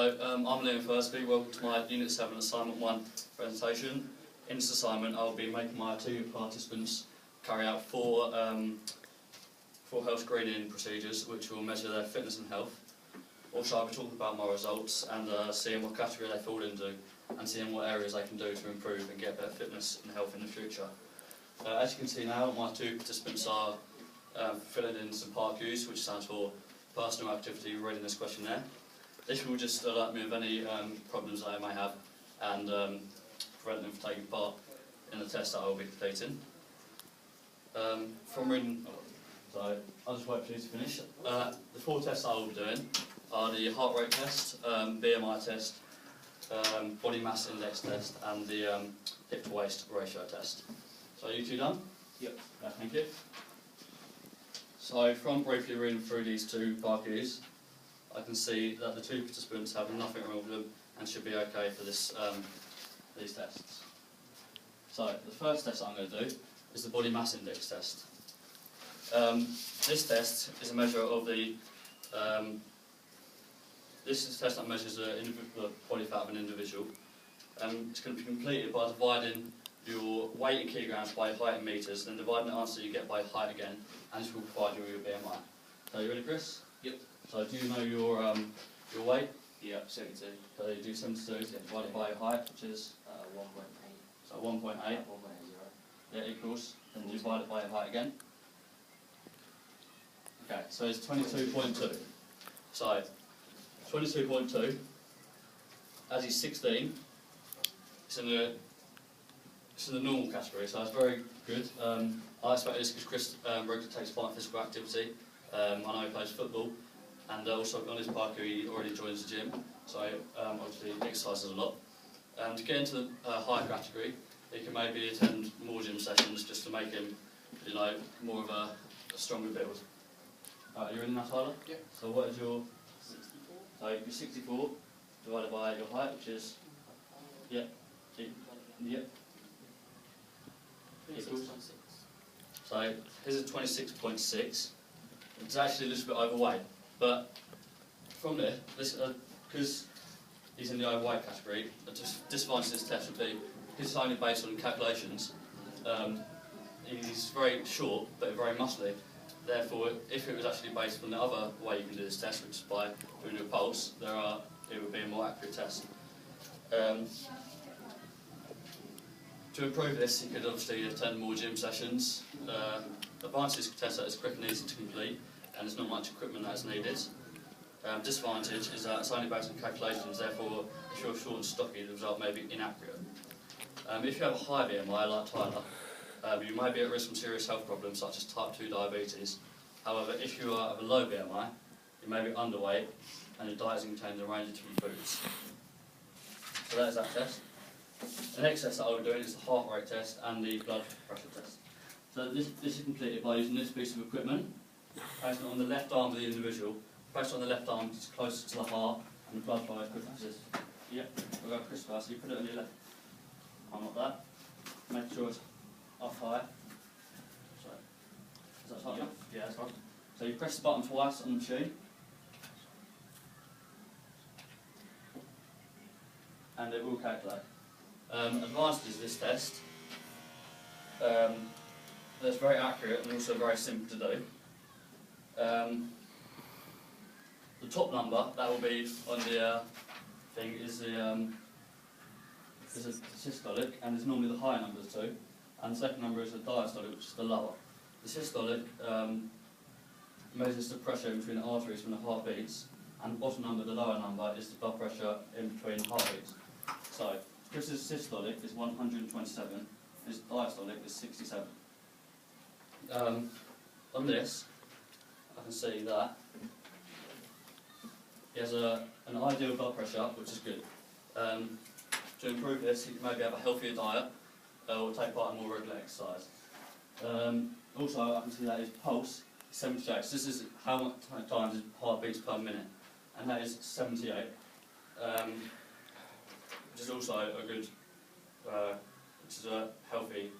I'm Liam Thursby. Welcome to my Unit 7 Assignment 1 presentation. In this assignment I'll be making my two participants carry out four health screening procedures which will measure their fitness and health. Also I'll be talking about my results and seeing what category they fall into and seeing what areas they can do to improve and get better fitness and health in the future. As you can see now, my two participants are filling in some PARQs, which stands for Personal Activity Readiness Questionnaire. This will just alert me of any problems that I may have and prevent them from taking part in the test that I will be completing. From reading, so I'll just wait for you to finish. The four tests I will be doing are the heart rate test, BMI test, body mass index test, and the hip to waist ratio test. So are you two done? Yep. Thank you. So from briefly reading through these two PARQs, I can see that the two participants have nothing wrong with them and should be okay for this, these tests. So the first test I'm going to do is the body mass index test. This test is a measure of the this is a test that measures the body fat of an individual. It's going to be completed by dividing your weight in kilograms by height in metres, then dividing the answer you get by height again, and this will provide you with your BMI. So you ready, Chris? Yep. So do you know your weight? Yep, 72. So you do 72, divided by your height, which is 1.8. so 1.8. 1.80. Yeah, equals. Then you divide it by your height again. Okay, so it's 22.2. So 22.2. As he's 16, it's in the normal category, so it's very good. I expect this because Chris regularly takes part in physical activity. I know he plays football, and also on his PARQ he already joins the gym, so obviously he exercises a lot. To get into the higher category, he can maybe attend more gym sessions just to make him, you know, more of a stronger build. Are you ready now, Tyler? Yeah. So what is your 64? So you're 64 divided by your height, which is yep. Equals. So his is 26.6. It's actually a little bit overweight, but from there, because he's in the overweight category, the disadvantage of this test would be because it's only based on calculations. He's very short but very muscly. Therefore, if it was actually based on the other way you can do this test, which is by doing your pulse, it would be a more accurate test. To improve this, you could obviously attend more gym sessions. The advantage is test that it's quick and easy to complete, and there's not much equipment that is needed. Disadvantage is that it's only based on calculations, therefore, if you're short and stocky, the result may be inaccurate. If you have a high BMI, like Tyler, you may be at risk from serious health problems such as type 2 diabetes. However, if you are of a low BMI, you may be underweight, and your diet is contained a range of different foods. So that is that test. The next test that I'll be doing is the heart rate test and the blood pressure test. So this is completed by using this piece of equipment, placing it on the left arm of the individual. Placed on the left arm, it's closer to the heart, and the blood flow is quicker to this. Yep, we'll go Chris first. So you put it on your left arm like that. Make sure it's up high. Sorry. Is that tight enough? Yeah, that's right. So you press the button twice on the machine. And it will calculate. Advantages of this test, it's very accurate and also very simple to do. The top number that will be on the thing is a systolic, and it's normally the higher numbers too. And the second number is the diastolic, which is the lower. The systolic measures the pressure between the arteries when the heart beats, and the bottom number, the lower number, is the blood pressure in between heartbeats. So Chris's systolic is 127, his diastolic is 67. On this, I can see that he has an ideal blood pressure, which is good. To improve this, he can maybe have a healthier diet or take part in more regular exercise. Also, I can see that his pulse is 78. So this is how much times his heart beats per minute, and that is 78. Which is also a good, which is a healthy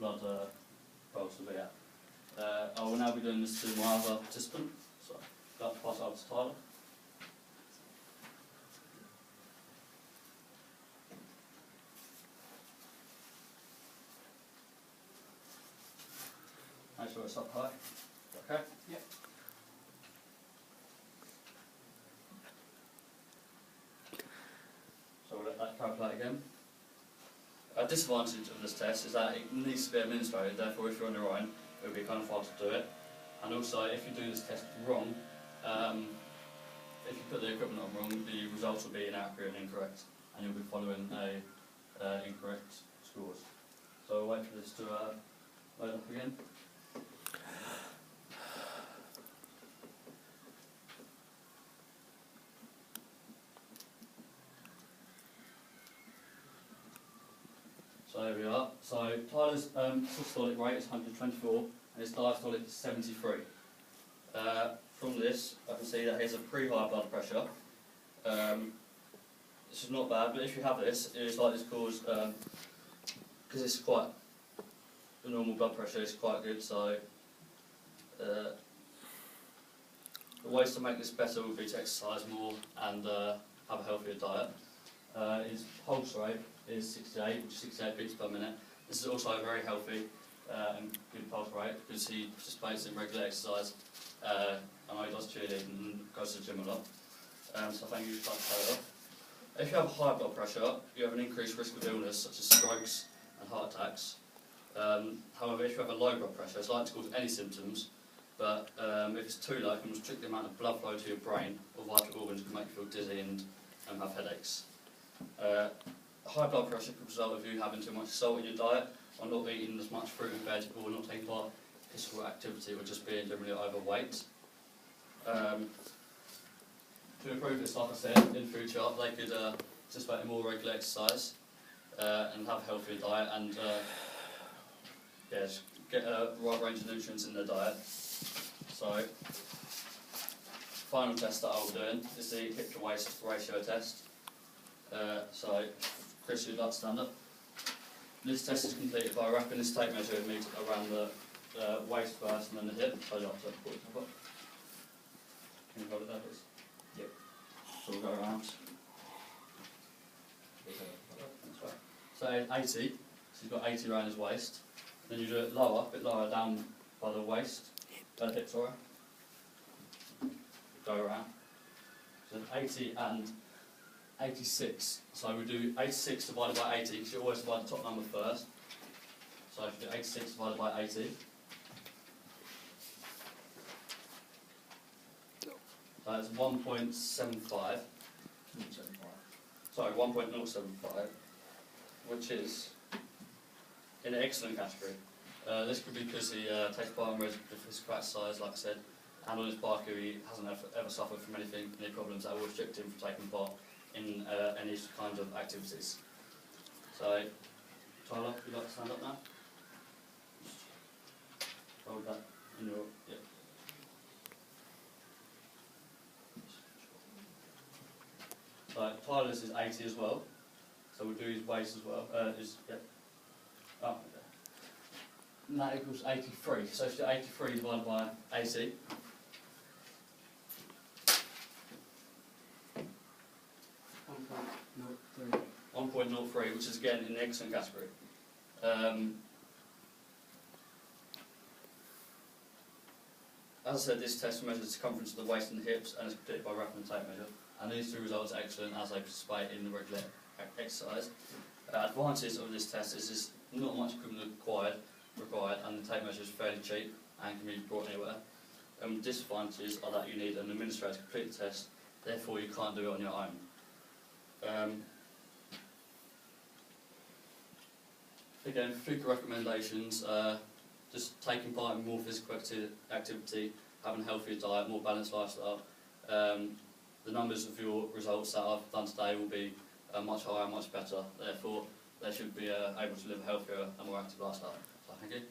blood pulse to be at. I will now be doing this to my other participant, so I'll pass it over to Tyler. this up high. Okay? Yep. So we'll let that calculate again. A disadvantage of this test is that it needs to be administrated, therefore if you're on your own, it will be kind of hard to do it. And also, if you do this test wrong, if you put the equipment on wrong, the results will be inaccurate and incorrect, and you'll be following incorrect scores. So we'll wait for this to load up again. So there we are. So Tyler's systolic rate is 124 and his diastolic is 73. From this, I can see that he has a pretty high blood pressure. This is not bad, but if you have this, it's likely to cause, because it's quite, the normal blood pressure is quite good, so the ways to make this better would be to exercise more and have a healthier diet. His pulse rate is 68, which is 68 beats per minute. This is also a very healthy and good pulse rate because he participates in regular exercise. I know he does cheerleading and goes to the gym a lot. So thank you for that. If you have high blood pressure, you have an increased risk of illness such as strokes and heart attacks. However, if you have a low blood pressure, it's likely to cause any symptoms, but if it's too low, it can restrict the amount of blood flow to your brain or vital organs, can make you feel dizzy and have headaches. High blood pressure could result of you having too much salt in your diet, or not eating as much fruit and veg, or not taking part in physical activity, or just being generally overweight. To improve this, like I said, in future, they could participate in more regular exercise and have a healthier diet, and just get a right range of nutrients in their diet. So, final test that I'll be doing is the hip to waist ratio test. So, Chris, you'd like to stand up. This test is completed by wrapping this tape measure in me around the waist first and then the hip. So, you have to put it up. Can you hold it there, please? Yep. So we'll go around. So 80, so he's got 80 around his waist. Then you do it lower, a bit lower down by the waist, by the hip, sorry. Go around. So 80 and 86. So we do 86 divided by 80, because you always divide the top number first. So if you do 86 divided by 80. So it's 1.75. Sorry, 1.075, which is in an excellent category. This could be because he takes part in regular physical exercise, like I said, and on his bike he hasn't ever suffered from any problems that will restrict him from taking part in any kind of activities. So, Tyler, would you like to stand up now? Hold that in your... Yeah. So Tyler's is 80 as well, so we'll do his waist as well. Yeah. Oh, okay. And that equals 83. So if you do 83 divided by 80, 1.03, which is again in the excellent category. As I said, this test measures the circumference of the waist and the hips and is completed by wrapping the tape measure. And these two results are excellent as they participate in the regular exercise. Advantages of this test is there's not much equipment required, and the tape measure is fairly cheap and can be brought anywhere. Disadvantages are that you need an administrator to complete the test, therefore you can't do it on your own. Again, for future recommendations, just taking part in more physical activity, having a healthier diet, more balanced lifestyle. The numbers of your results that I've done today will be much higher, much better. Therefore, they should be able to live a healthier and more active lifestyle. So, thank you.